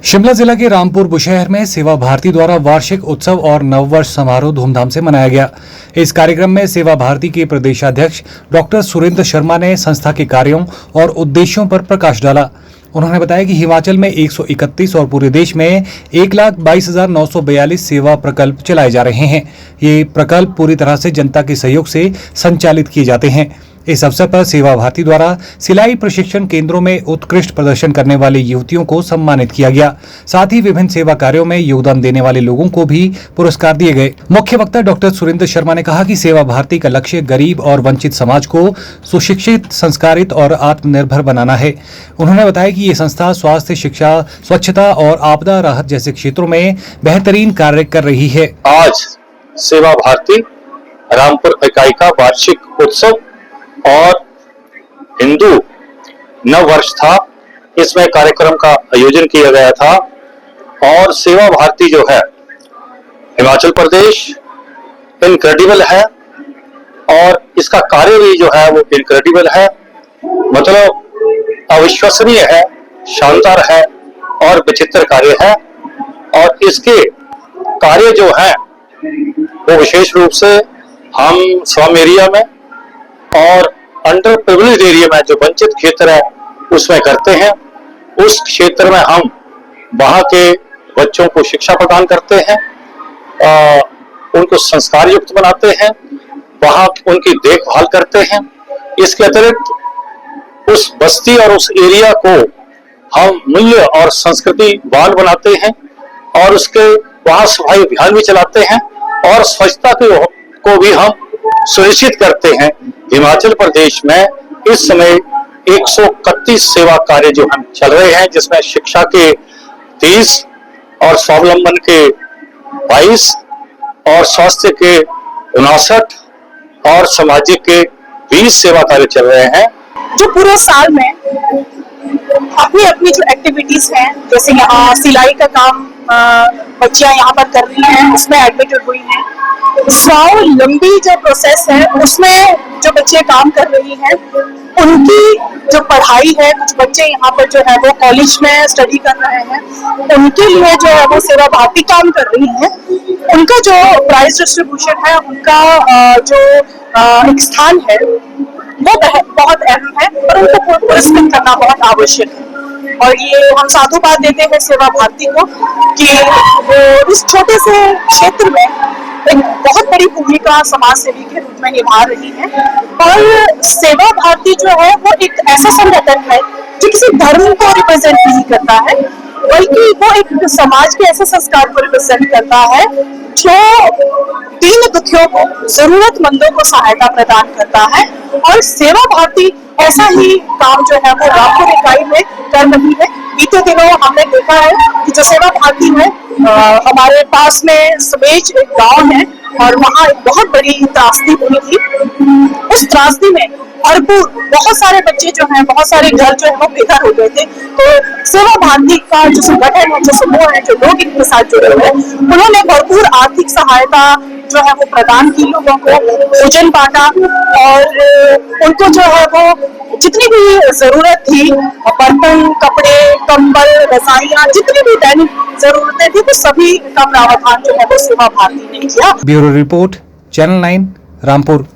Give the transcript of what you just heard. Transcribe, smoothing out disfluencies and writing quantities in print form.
शिमला जिला के रामपुर बुशहर में सेवा भारती द्वारा वार्षिक उत्सव और नववर्ष समारोह धूमधाम से मनाया गया। इस कार्यक्रम में सेवा भारती के प्रदेशाध्यक्ष डॉक्टर सुरेंद्र शर्मा ने संस्था के कार्यों और उद्देश्यों पर प्रकाश डाला। उन्होंने बताया कि हिमाचल में 131 और पूरे देश में 1,22,942 सेवा प्रकल्प चलाए जा रहे हैं। ये प्रकल्प पूरी तरह से जनता के सहयोग से संचालित किए जाते हैं। इस अवसर पर सेवा भारती द्वारा सिलाई प्रशिक्षण केंद्रों में उत्कृष्ट प्रदर्शन करने वाले युवतियों को सम्मानित किया गया। साथ ही विभिन्न सेवा कार्यों में योगदान देने वाले लोगों को भी पुरस्कार दिए गए। मुख्य वक्ता डॉक्टर सुरेंद्र शर्मा ने कहा कि सेवा भारती का लक्ष्य गरीब और वंचित समाज को सुशिक्षित, संस्कारित और आत्मनिर्भर बनाना है। उन्होंने बताया कि ये संस्था स्वास्थ्य, शिक्षा, स्वच्छता और आपदा राहत जैसे क्षेत्रों में बेहतरीन कार्य कर रही है। आज सेवा भारती रामपुर इकाई का वार्षिक उत्सव और हिंदू नव वर्ष था। इसमें कार्यक्रम का आयोजन किया गया था और सेवा भारती जो है हिमाचल प्रदेश इनक्रेडिबल है और इसका कार्य भी जो है वो इनक्रेडिबल है, मतलब अविश्वसनीय है, शानदार है और विचित्र कार्य है। और इसके कार्य जो है वो विशेष रूप से हम स्लम एरिया में और अंडर प्रिविलेज एरिया में जो वंचित क्षेत्र है उसमें करते हैं। उस क्षेत्र में हम वहां के बच्चों को शिक्षा प्रदान करते हैं, उनको संस्कार युक्त बनाते हैं, वहां उनकी देखभाल करते हैं। इसके अतिरिक्त उस बस्ती और उस एरिया को हम मूल्य और संस्कृति वान बनाते हैं और उसके वहां सफाई अभियान भी चलाते हैं और स्वच्छता को भी हम सुनिश्चित करते हैं। हिमाचल प्रदेश में इस समय 131 सेवा कार्य जो हम चल रहे हैं, जिसमें शिक्षा के 30 और स्वावलंबन के 22 और स्वास्थ्य के 59 और सामाजिक के 20 सेवा कार्य चल रहे हैं। जो पूरे साल में अपनी अपनी जो एक्टिविटीज हैं, जैसे यहाँ सिलाई का काम बच्चियां यहाँ पर कर रही हैं, उसमें एडमिटेड हुई हैं। स्वावलंबी जो प्रोसेस है उसमें जो बच्चे काम कर रही हैं, उनकी जो पढ़ाई है, कुछ बच्चे यहाँ पर जो है वो कॉलेज में स्टडी कर रहे हैं, उनके लिए जो है वो सेवा भारती काम कर रही है। उनका जो प्राइस डिस्ट्रीब्यूशन है, उनका जो एक स्थान है वो बहुत अहम है और उनको पुरस्कृत करना बहुत आवश्यक है। और ये हम साधुवाद देते हैं सेवा भारती को कि वो इस छोटे से क्षेत्र में एक बहुत बड़ी भूमिका समाज सेवी के रूप में निभा रही है। और सेवा भारती जो है वो एक ऐसा संगठन है जो किसी धर्म को रिप्रेजेंट नहीं करता है, बल्कि वो एक समाज के ऐसे संस्कार को रिप्रेजेंट करता है जो दीन दुखियों को, जरूरतमंदों को सहायता प्रदान करता है। और सेवा भारती ऐसा ही काम जो है वो रामपुर इकाई में कर रही है। बीते दिनों हमने देखा है कि जो सेवा भारती है, हमारे पास में समेज एक गांव है और वहाँ एक बहुत बड़ी त्रासदी हुई थी। उस त्रासदी में भरपूर बहुत सारे बच्चे जो हैं, बहुत सारे घर जो है वो बेघर हो गए थे। तो सेवा भारती का जो संगठन है, जो समूह है, जो लोग इनके साथ जुड़े हुए हैं, उन्होंने भरपूर आर्थिक सहायता जो है वो प्रदान की, लोगों को भोजन बांटा और उनको जो है वो जितनी भी जरूरत थी, बर्तन, कपड़े, कंबल, रजाइयां, जितनी भी दैनिक जरूरतें थी, वो सभी का प्रावधान जो है वो सेवा भारती ने किया। Bureau report, channel 9, Rampur.